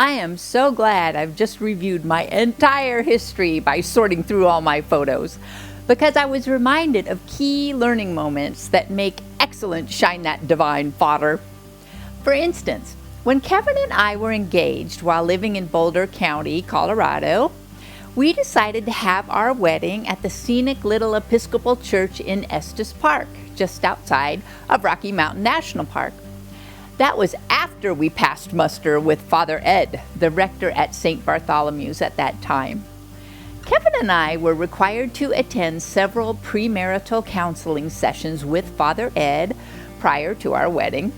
I am so glad I've just reviewed my entire history by sorting through all my photos, because I was reminded of key learning moments that make excellent Shine That Divine fodder. For instance, when Kevin and I were engaged while living in Boulder County, Colorado, we decided to have our wedding at the scenic little Episcopal church in Estes Park, just outside of Rocky Mountain National Park. That was after we passed muster with Father Ed, the rector at St. Bartholomew's at that time. Kevin and I were required to attend several premarital counseling sessions with Father Ed prior to our wedding.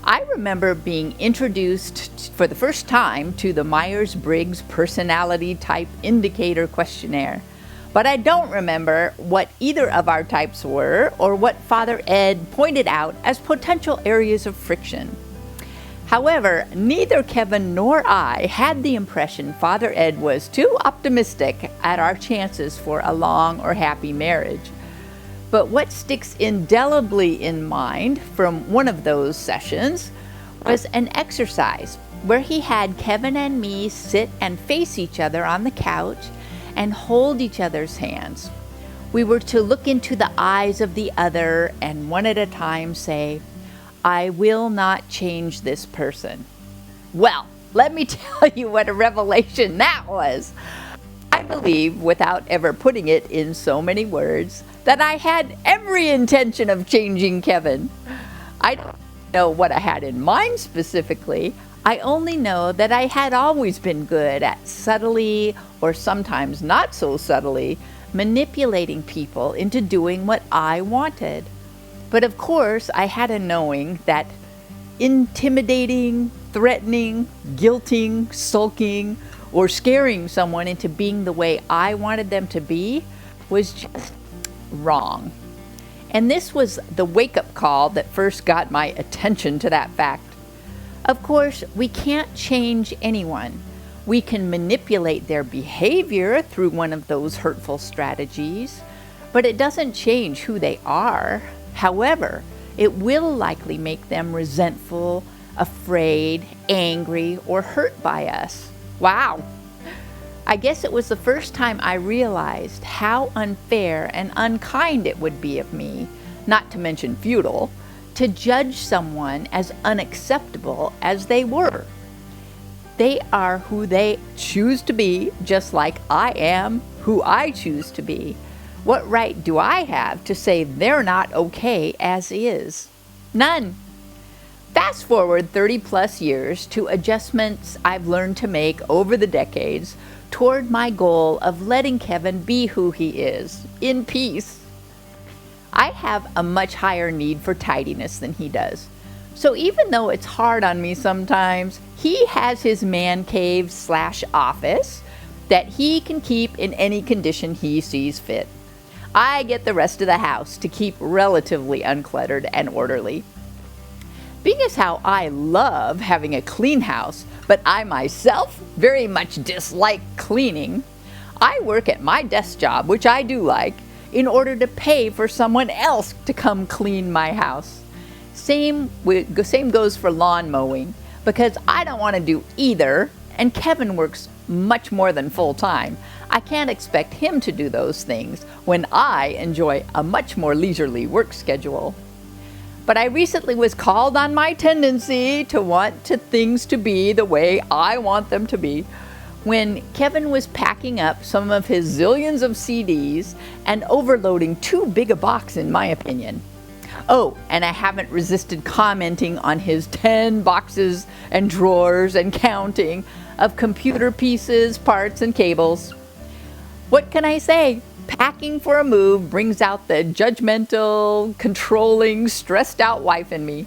I remember being introduced for the first time to the Myers-Briggs Personality Type Indicator questionnaire, but I don't remember what either of our types were or what Father Ed pointed out as potential areas of friction. However, neither Kevin nor I had the impression Father Ed was too optimistic at our chances for a long or happy marriage. But what sticks indelibly in mind from one of those sessions was an exercise where he had Kevin and me sit and face each other on the couch and hold each other's hands. We were to look into the eyes of the other and one at a time say, "I will not change this person." Well, let me tell you what a revelation that was. I believe, without ever putting it in so many words, that I had every intention of changing Kevin. I don't know what I had in mind specifically. I only know that I had always been good at subtly, or sometimes not so subtly, manipulating people into doing what I wanted. But of course, I had a knowing that intimidating, threatening, guilting, sulking, or scaring someone into being the way I wanted them to be was just wrong. And this was the wake-up call that first got my attention to that fact. Of course, we can't change anyone. We can manipulate their behavior through one of those hurtful strategies, but it doesn't change who they are. However, it will likely make them resentful, afraid, angry, or hurt by us. Wow! I guess it was the first time I realized how unfair and unkind it would be of me, not to mention futile, to judge someone as unacceptable as they were. They are who they choose to be, just like I am who I choose to be. What right do I have to say they're not okay as is? None. Fast forward 30 plus years to adjustments I've learned to make over the decades toward my goal of letting Kevin be who he is, in peace. I have a much higher need for tidiness than he does. So even though it's hard on me sometimes, he has his man cave / office that he can keep in any condition he sees fit. I get the rest of the house to keep relatively uncluttered and orderly. Being as how I love having a clean house, but I myself very much dislike cleaning, I work at my desk job, which I do like, in order to pay for someone else to come clean my house. Same goes for lawn mowing, because I don't want to do either, and Kevin works much more than full time. I can't expect him to do those things when I enjoy a much more leisurely work schedule. But I recently was called on my tendency to want things to be the way I want them to be, when Kevin was packing up some of his zillions of CDs and overloading too big a box, in my opinion. Oh, and I haven't resisted commenting on his 10 boxes and drawers and counting of computer pieces, parts, and cables. What can I say? Packing for a move brings out the judgmental, controlling, stressed out wife in me.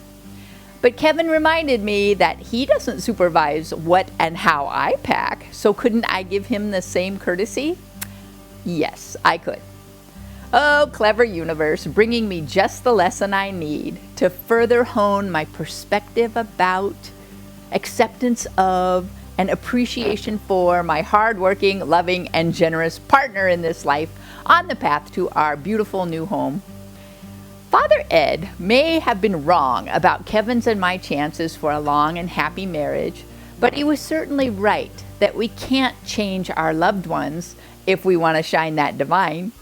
But Kevin reminded me that he doesn't supervise what and how I pack, so couldn't I give him the same courtesy? Yes, I could. Oh, clever universe, bringing me just the lesson I need to further hone my perspective about, acceptance of, and appreciation for my hardworking, loving, and generous partner in this life on the path to our beautiful new home. Father Ed may have been wrong about Kevin's and my chances for a long and happy marriage, But he was certainly right that we can't change our loved ones if we want to shine that divine.